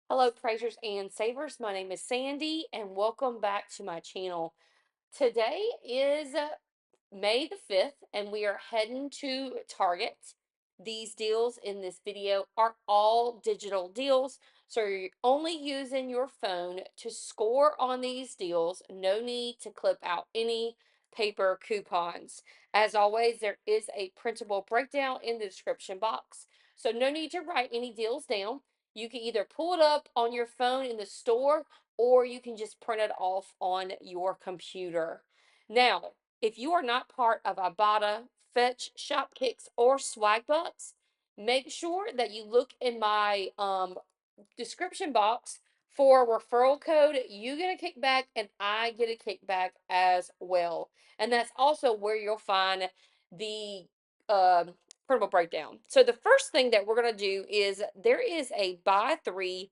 Hello, praisers and savers. My name is Sandy, and welcome back to my channel. Today is May the 5th, and we are heading to Target. These deals in this video are all digital deals, so you're only using your phone to score on these deals. No need to clip out any paper coupons. As always, there is a printable breakdown in the description box, so no need to write any deals down. You can either pull it up on your phone in the store, or you can just print it off on your computer. Now, if you are not part of IBOTTA, Fetch, Shopkicks, or Swagbucks, make sure that you look in my description box for referral code. You get a kickback, and I get a kickback as well. And that's also where you'll find the printable breakdown. So the first thing that we're going to do is there is a buy three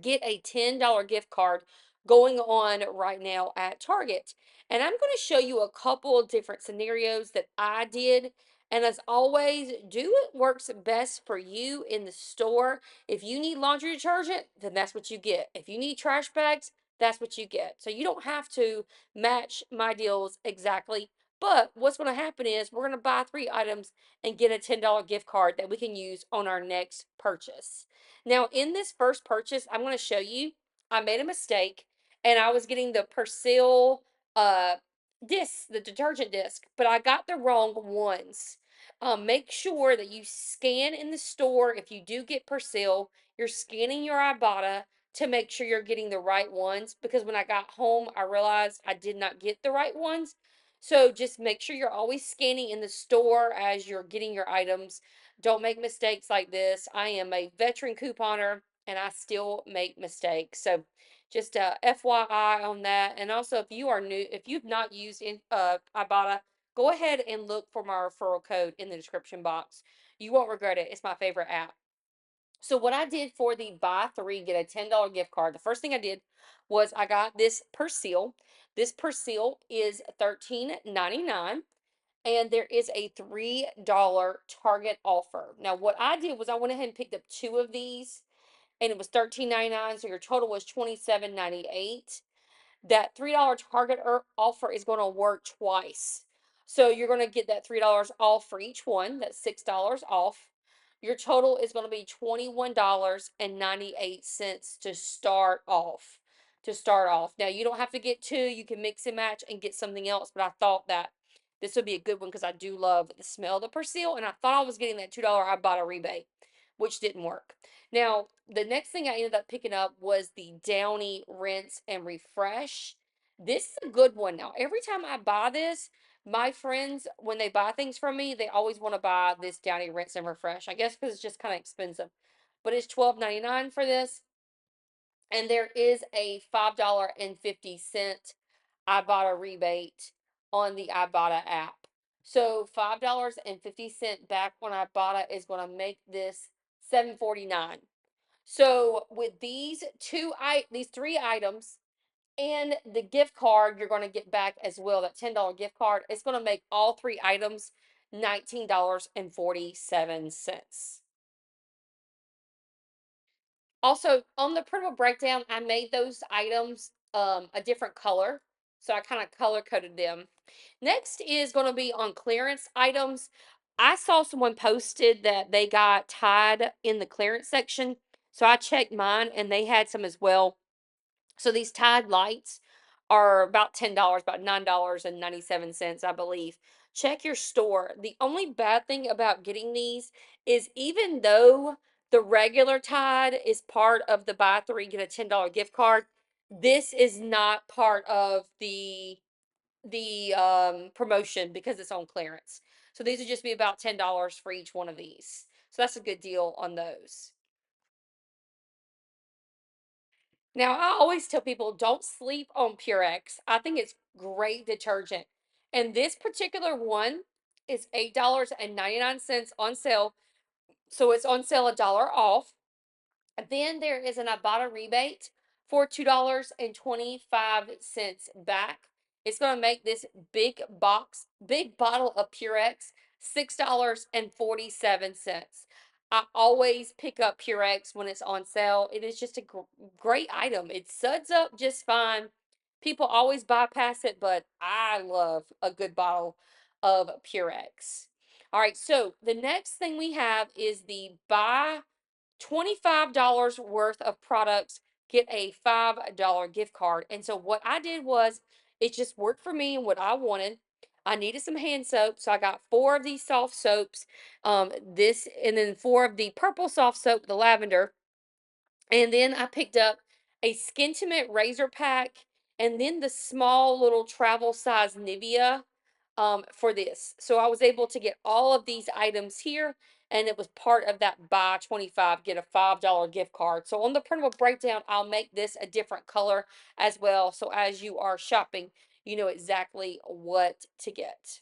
get a $10 gift card going on right now at Target. And I'm going to show you a couple of different scenarios that I did. And as always, do what works best for you in the store. If you need laundry detergent, then that's what you get. If you need trash bags, that's what you get. So you don't have to match my deals exactly. But what's going to happen is we're going to buy 3 items and get a $10 gift card that we can use on our next purchase. Now, in this first purchase, I'm going to show you, I made a mistake and I was getting the Persil uh, disc, the detergent disc, but I got the wrong ones. Make sure that you scan in the store. If you do get Persil, you're scanning your Ibotta to make sure you're getting the right ones, because when I got home, I realized I did not get the right ones. So just make sure you're always scanning in the store as you're getting your items. Don't make mistakes like this. I am a veteran couponer and I still make mistakes. So just FYI on that. And also, if you are new, if you've not used Ibotta, go ahead and look for my referral code in the description box. You won't regret it. It's my favorite app. So what I did for the buy three, get a $10 gift card, the first thing I did was I got this Persil. This Persil is $13.99, and there is a $3 Target offer. Now, what I did was I went ahead and picked up 2 of these, and it was $13.99, so your total was $27.98. That $3 Target offer is going to work twice. So you're going to get that $3 off for each one. That's $6 off. Your total is going to be $21.98 to start off. Now, you don't have to get two. You can mix and match and get something else, but I thought that this would be a good one because I do love the smell of the Persil, and I thought I was getting that $2 Ibotta rebate, which didn't work. Now, the next thing I ended up picking up was the Downy Rinse and Refresh. This is a good one. Now, every time I buy this, my friends, when they buy things from me, they always want to buy this Downy Rinse and Refresh. I guess because it's just kind of expensive. But it's $12.99 for this. And there is a $5.50 Ibotta rebate on the Ibotta app. So $5.50 back on Ibotta is going to make this $7.49. So with these 3 items and the gift card you're going to get back as well, that $10 gift card, it's going to make all 3 items $19.47. Also, on the printable breakdown, I made those items a different color. So I kind of color coded them. Next is going to be on clearance items. I saw someone posted that they got Tide in the clearance section. So I checked mine and they had some as well. So these Tide lights are about $10, about $9.97, I believe. Check your store. The only bad thing about getting these is, even though the regular Tide is part of the buy three, get a $10 gift card, this is not part of the promotion because it's on clearance. So these would just be about $10 for each one of these. So that's a good deal on those. Now, I always tell people, don't sleep on Purex. I think it's great detergent. And this particular one is $8.99 on sale. So it's on sale $1 off. And then there is an Ibotta rebate for $2.25 back. It's going to make this big bottle of Purex $6.47. I always pick up Purex when it's on sale. It is just a great item. It suds up just fine. People always bypass it, but I love a good bottle of Purex. All right, so the next thing we have is the buy $25 worth of products, get a $5 gift card. And so what I did was it just worked for me and what I wanted. I needed some hand soap, so I got four of these soft soaps, this, and then four of the purple soft soap, the lavender. And then I picked up a Skintimate razor pack and then the small little travel size Nivea for this. So I was able to get all of these items here, and it was part of that buy 25, get a $5 gift card. So on the printable breakdown, I'll make this a different color as well. So as you are shopping, you know exactly what to get.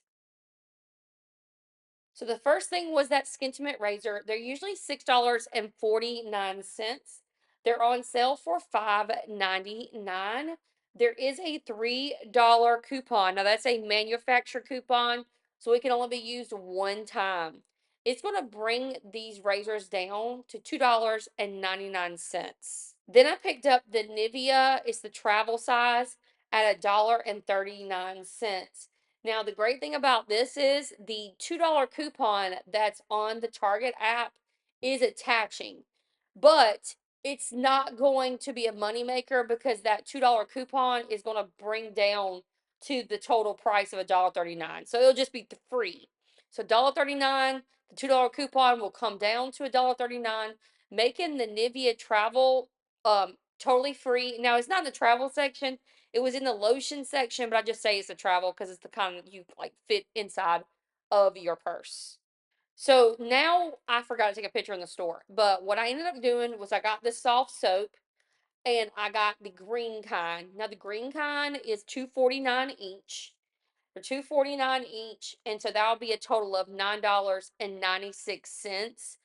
So the first thing was that Skintimate razor. They're usually $6.49. They're on sale for $5.99. There is a $3 coupon. Now that's a manufacturer coupon, so it can only be used one time. It's going to bring these razors down to $2.99. Then I picked up the Nivea. It's the travel size at $1.39. Now, the great thing about this is the $2 coupon that's on the Target app is attaching, but it's not going to be a moneymaker because that $2 coupon is going to bring down to the total price of $1.39. So it'll just be free. So $1.39, the $2 coupon will come down to $1.39, making the Nivea travel totally free. Now, it's not in the travel section. It was in the lotion section, but I just say it's a travel because it's the kind you like fit inside of your purse. So now I forgot to take a picture in the store, but what I ended up doing was I got this soft soap and I got the green kind. Now the green kind is $2.49 each. For $2.49 each, and so that'll be a total of $9.96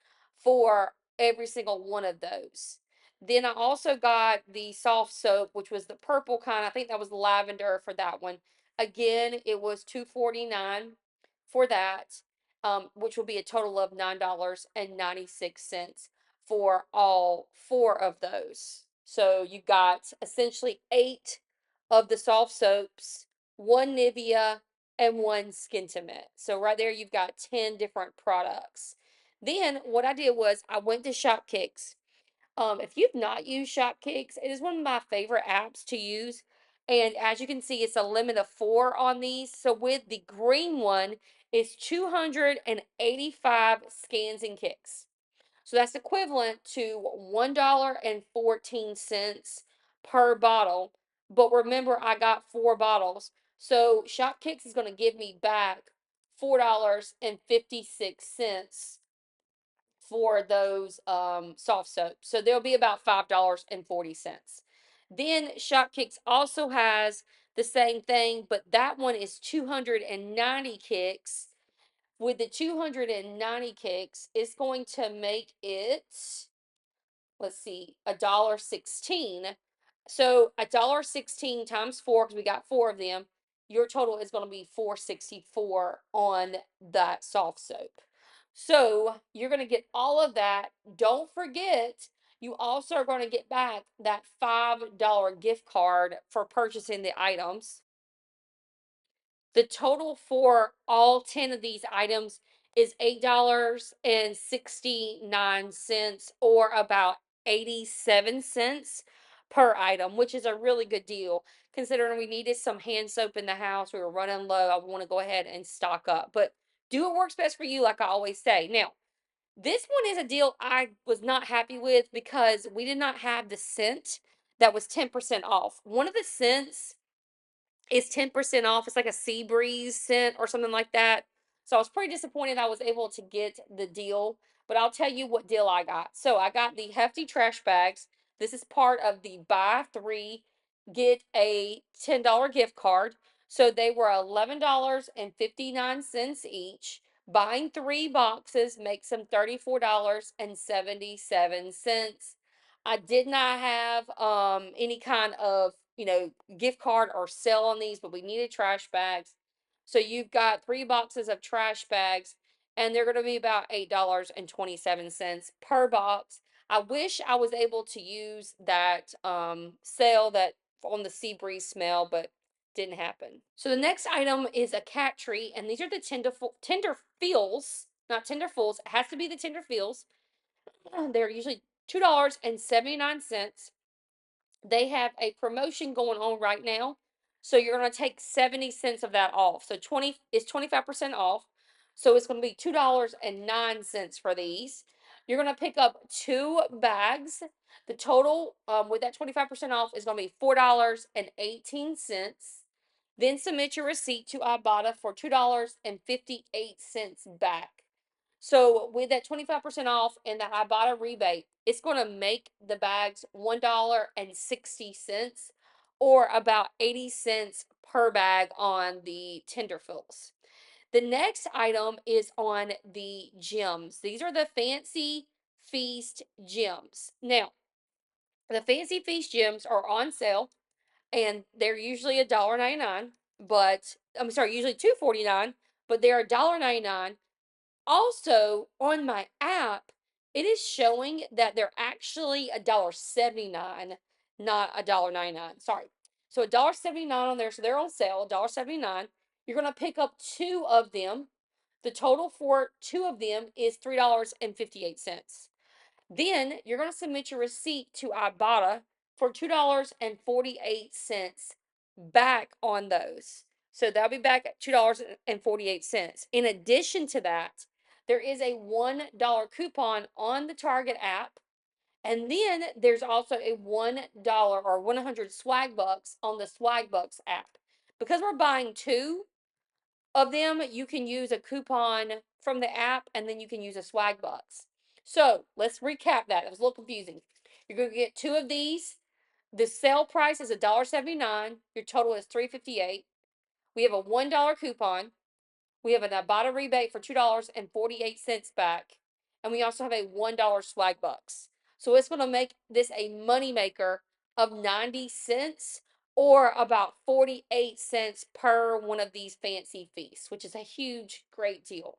for every single one of those. Then I also got the soft soap, which was the purple kind. I think that was lavender for that one. Again, it was $2.49 for that, which will be a total of $9.96 for all four of those. So you got essentially eight of the soft soaps, one Nivea, and one Skintimate. So right there, you've got 10 different products. Then what I did was I went to Shopkicks. If you've not used Shopkicks, it is one of my favorite apps to use. And as you can see, it's a limit of four on these. So with the green one, it's 285 scans and kicks. So that's equivalent to $1.14 per bottle. But remember, I got four bottles. So Shopkicks is going to give me back $4.56 for those soft soaps. So there'll be about $5.40. Then Shopkicks also has the same thing, but that one is 290 kicks. With the 290 kicks, it's going to make it, let's see, $1.16. So $1.16 times four, because we got four of them, your total is going to be $4.64 on that soft soap. So you're going to get all of that. Don't forget, you also are going to get back that $5 gift card for purchasing the items. The total for all 10 of these items is $8.69 or about 87 cents per item, which is a really good deal considering we needed some hand soap in the house. We were running low. I want to go ahead and stock up, but do what works best for you, like I always say. Now, this one is a deal I was not happy with because we did not have the scent that was 10% off. One of the scents is 10% off. It's like a sea breeze scent or something like that. So I was pretty disappointed I was able to get the deal, but I'll tell you what deal I got. So I got the hefty trash bags. This is part of the buy three, get a $10 gift card. So they were $11.59 each. Buying three boxes makes them $34.77. I did not have any kind of, gift card or sale on these, but we needed trash bags. So you've got three boxes of trash bags and they're going to be about $8.27 per box. I wish I was able to use that sale that on the sea breeze smell, but didn't happen. So the next item is a cat treat, and these are the tender feels, not tender fulls. It has to be the tender feels. They're usually $2.79. They have a promotion going on right now. So you're going to take 70 cents of that off. So 20 is 25% off. So it's going to be $2.09 for these. You're going to pick up 2 bags. The total with that 25% off is going to be $4.18. Then submit your receipt to Ibotta for $2.58 back. So with that 25% off and the Ibotta rebate, it's going to make the bags $1.60 or about 80 cents per bag on the tender fills. The next item is on the gems. These are the Fancy Feast gems. Now, the Fancy Feast gems are on sale and they're usually $1.99, but I'm sorry, usually $2.49, but they're $1.99. Also, on my app, it is showing that they're actually $1.79, not $1.99. Sorry. So $1.79 on there. So they're on sale, $1.79. You're going to pick up 2 of them. The total for 2 of them is $3.58. Then you're going to submit your receipt to Ibotta for $2.48 back on those. So that'll be back at $2.48. In addition to that, there is a $1 coupon on the Target app. And then there's also a $1 or 100 swag bucks on the Swagbucks app. Because we're buying 2 of them, you can use a coupon from the app and then you can use a Swagbucks. So let's recap that. It was a little confusing. You're going to get 2 of these. The sale price is $1.79. Your total is $3.58. We have a $1 coupon. We have an Ibotta rebate for $2.48 back. And we also have a $1 swag bucks. So it's going to make this a money maker of 90 cents or about 48 cents per one of these fancy feasts, which is a huge, great deal.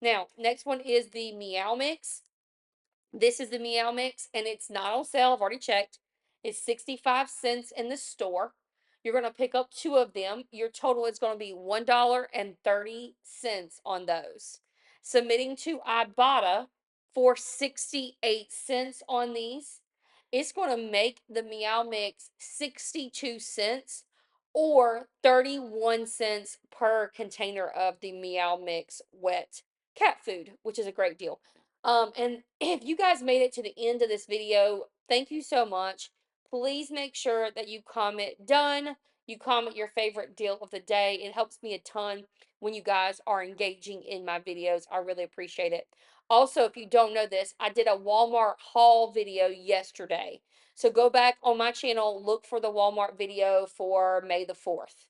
Now, next one is the Meow Mix. This is the Meow Mix, and it's not on sale. I've already checked. It's 65 cents in the store. You're going to pick up 2 of them. Your total is going to be $1.30 on those. Submitting to Ibotta for 68 cents on these. It's going to make the Meow Mix 62 cents or 31 cents per container of the Meow Mix wet cat food, which is a great deal. And if you guys made it to the end of this video, thank you so much. Please make sure that you comment done. You comment your favorite deal of the day. It helps me a ton when you guys are engaging in my videos. I really appreciate it. Also, if you don't know this, I did a Walmart haul video yesterday. So go back on my channel, look for the Walmart video for May the 4th.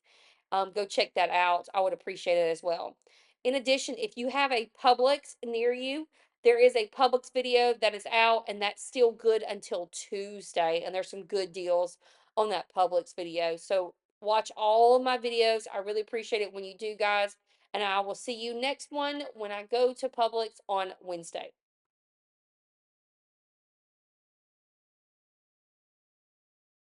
Go check that out. I would appreciate it as well. In addition, if you have a Publix near you, there is a Publix video that is out, and that's still good until Tuesday. And there's some good deals on that Publix video. So watch all of my videos. I really appreciate it when you do, guys. And I will see you next one when I go to Publix on Wednesday.